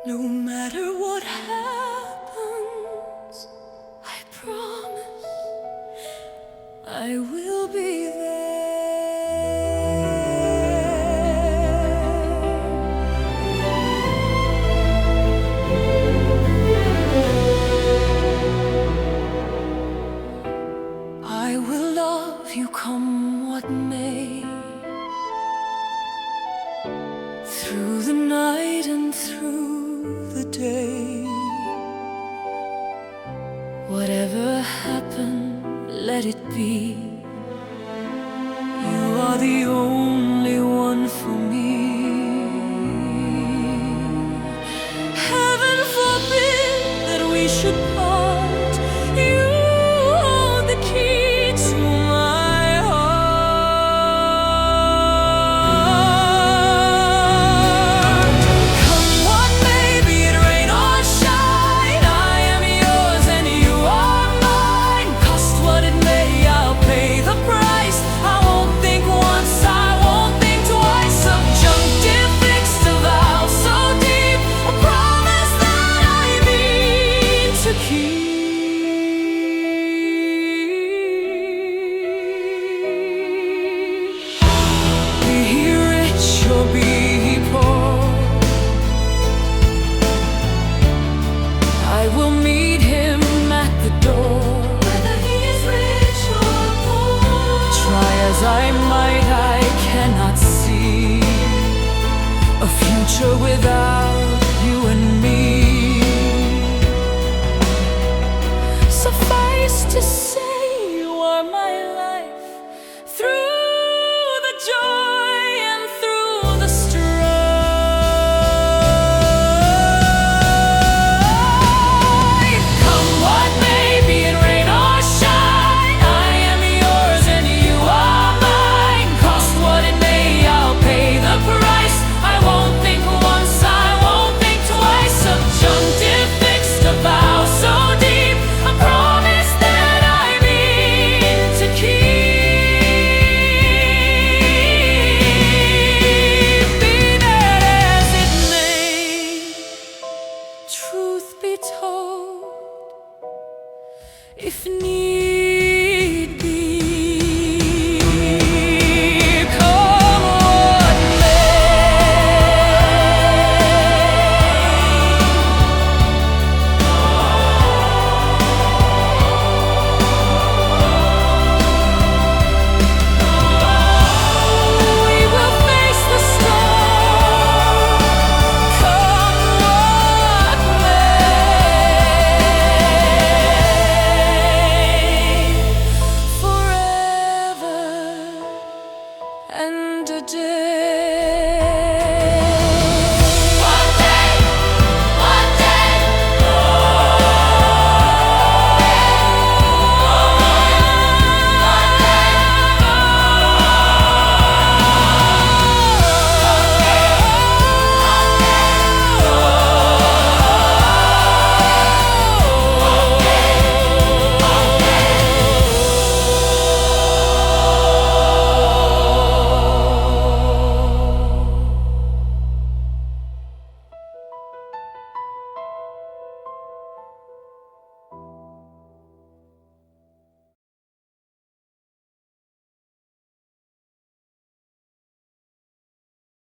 No matter what happens, I promise I will be there. I will love you come what may, through the night and through the day. Whatever happened, let it be. You are the only one for me. Heaven forbid that we should part. You hold the key to my heart. Come what may, be it rain or shine, I am yours and you are mine. Cost what it may, I'll pay the price. I won't think once, I won't think twice. Subjunctive fixed, a vow so deep, a promise that I mean to keep. Be he rich or be he poor, I will meet him at the door. Whether he is rich or poor, try as I might, I cannot see a future without